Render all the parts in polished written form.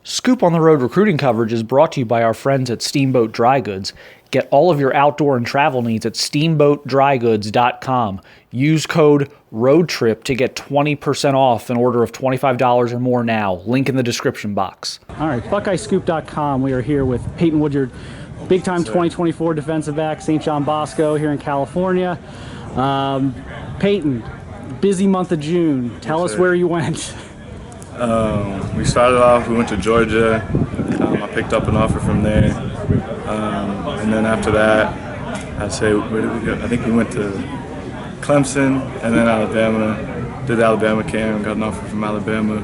Scoop on the Road recruiting coverage is brought to you by our friends at Steamboat Dry Goods. Get all of your outdoor and travel needs at steamboatdrygoods.com. Use code ROADTRIP to get 20% off an order of $25 or more now. Link in the description box. All right, BuckeyesScoop.com. We are here with Peyton Woodyard, big-time 2024 defensive back, St. John Bosco here in California. Peyton, busy month of June. Tell us where you went. We started off, we went to Georgia. I picked up an offer from there. And then after that, I'd say, where did we go? I think we went to Clemson and then Alabama. Did the Alabama camp, got an offer from Alabama.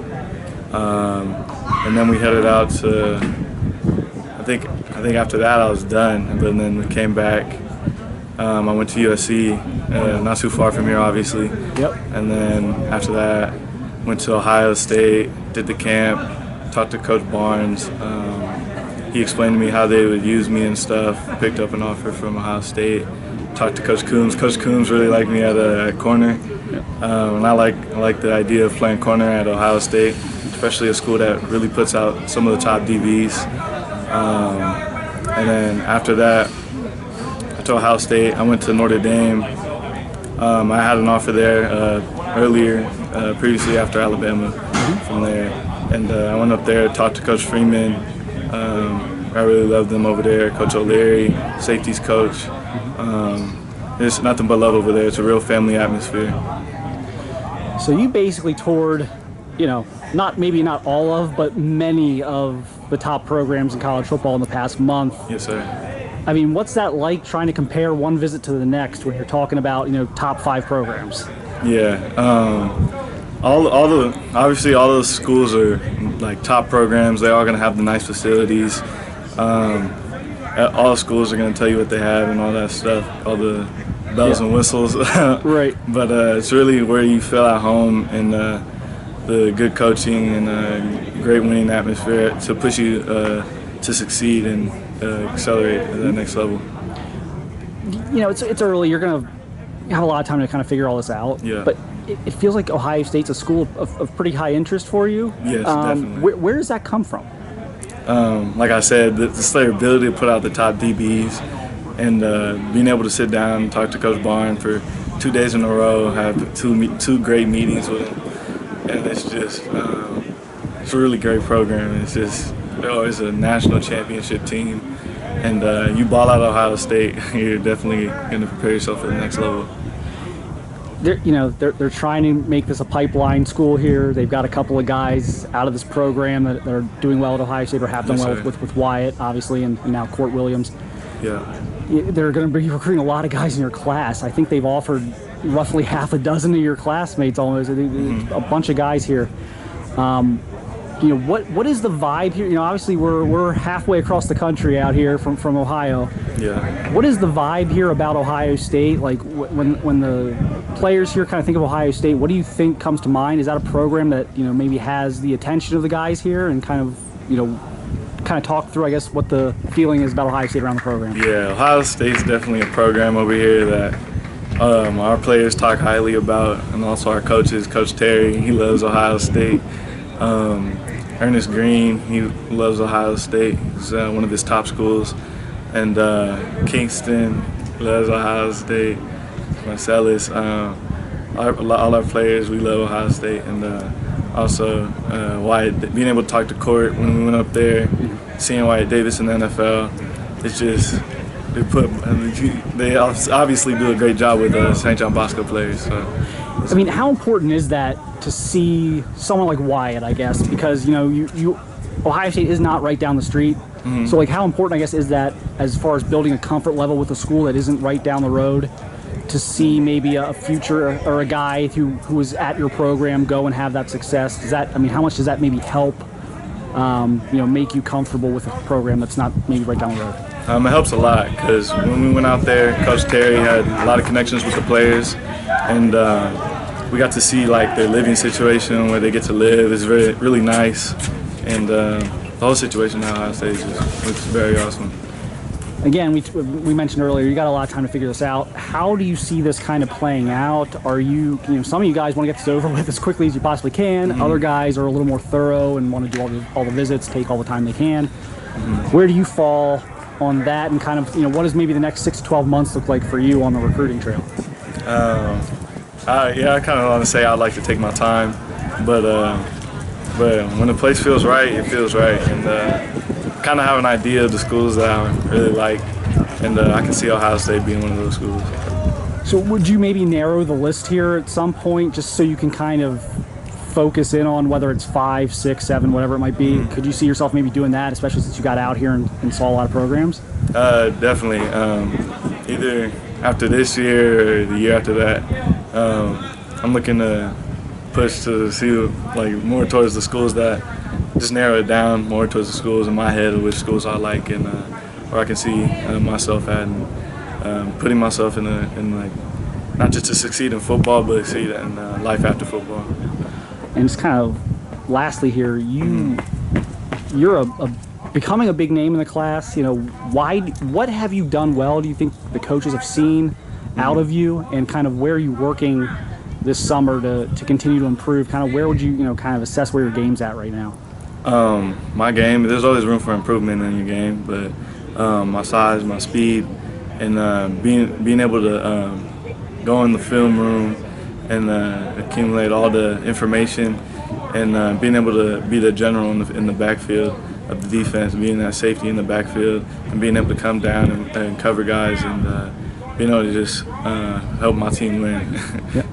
And then we headed out to, I think after that I was done. But then we came back. I went to USC, not too far from here, obviously. Yep. And then after that, went to Ohio State, did the camp, talked to Coach Barnes. He explained to me how they would use me and stuff. Picked up an offer from Ohio State. Talked to Coach Coombs. Coach Coombs really liked me at corner. And I like the idea of playing corner at Ohio State, especially a school that really puts out some of the top DBs. And then after that, to Ohio State, I went to Notre Dame. I had an offer there previously after Alabama from there. And I went up there, talked to Coach Freeman. I really loved them over there. Coach O'Leary, safeties coach. There's nothing but love over there. It's a real family atmosphere. So you basically toured, maybe not all of, but many of the top programs in college football in the past month. Yes, sir. I mean, what's that like trying to compare one visit to the next when you're talking about, top 5 programs? Yeah. Obviously all those schools are like top programs. They're all going to have the nice facilities. All schools are going to tell you what they have and all that stuff, all the bells and whistles. Right. But it's really where you feel at home and the good coaching and great winning atmosphere to push you to succeed and accelerate to the next level. It's early. You're going to have a lot of time to kind of figure all this out. Yeah. But it feels like Ohio State's a school of pretty high interest for you. Yes, definitely. Where does that come from? Like I said, their ability to put out the top DBs and being able to sit down and talk to Coach Barnes for 2 days in a row, have two great meetings with him. And it's just, it's a really great program. It's just, they're always a national championship team. And you ball out Ohio State, you're definitely going to prepare yourself for the next level. They're trying to make this a pipeline school here. They've got a couple of guys out of this program that are doing well at Ohio State or have done well with Wyatt, obviously, and now Court Williams. Yeah. They're going to be recruiting a lot of guys in your class. I think they've offered roughly half a dozen of your classmates almost. A bunch of guys here. What is the vibe here? Obviously we're halfway across the country out here from Ohio. Yeah. What is the vibe here about Ohio State? Like when the players here kind of think of Ohio State, what do you think comes to mind? Is that a program that maybe has the attention of the guys here and kind of talk through, I guess, what the feeling is about Ohio State around the program? Yeah, Ohio State's definitely a program over here that our players talk highly about, and also our coaches. Coach Terry, he loves Ohio State. Ernest Green, he loves Ohio State. It's one of his top schools. And Kingston loves Ohio State. Marcellus, all our players, we love Ohio State. And also Wyatt, being able to talk to Court when we went up there, seeing Wyatt Davis in the NFL, it's just, they obviously do a great job with St. John Bosco players. So. I mean, how important is that to see someone like Wyatt, I guess, because, Ohio State is not right down the street. Mm-hmm. So, how important, I guess, is that as far as building a comfort level with a school that isn't right down the road to see maybe a future or a guy who is at your program go and have that success? How much does that maybe help, make you comfortable with a program that's not maybe right down the road? It helps a lot because when we went out there, Coach Terry had a lot of connections with the players, and we got to see their living situation where they get to live. It's really nice, and the whole situation at Ohio State just looks very awesome. again, we mentioned earlier, you got a lot of time to figure this out. How do you see this kind of playing out? Are you know, some of you guys want to get this over with as quickly as you possibly can. Other guys are a little more thorough and want to do all the visits, take all the time they can. Where do you fall on that, and kind of, you know, what does maybe the next 6 to 12 months look like for you on the recruiting trail? Yeah, I kind of want to say I'd like to take my time, but when the place feels right, it feels right, and kind of have an idea of the schools that I really like, and I can see Ohio State being one of those schools. So would you maybe narrow the list here at some point, just so you can kind of focus in on whether it's 5, 6, 7, whatever it might be? Could you see yourself maybe doing that, especially since you got out here and saw a lot of programs? Definitely. Either after this year or the year after that, I'm looking to push to see like more towards the schools that just narrow it down more towards the schools in my head of which schools I like, and where I can see myself at, and putting myself in like not just to succeed in football, but succeed in life after football. And just kind of lastly here, you're becoming a big name in the class. You know, what have you done well, do you think the coaches have seen out of you, and kind of where are you working this summer to continue to improve? Kind of where would you kind of assess where your game's at right now? My game, there's always room for improvement in your game, but my size, my speed, and being able to go in the film room and accumulate all the information, and being able to be the general in the backfield of the defense, being that safety in the backfield, and being able to come down and cover guys, and being able to just help my team win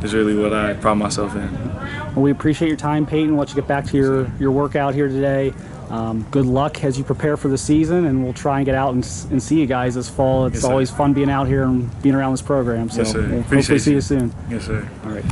is really what I pride myself in. Well, we appreciate your time, Peyton. We'll let you get back to your workout here today. Good luck as you prepare for the season, and we'll try and get out and see you guys this fall. It's always fun being out here and being around this program. So yes, sir. we'll hopefully see you soon. Yes, sir. All right.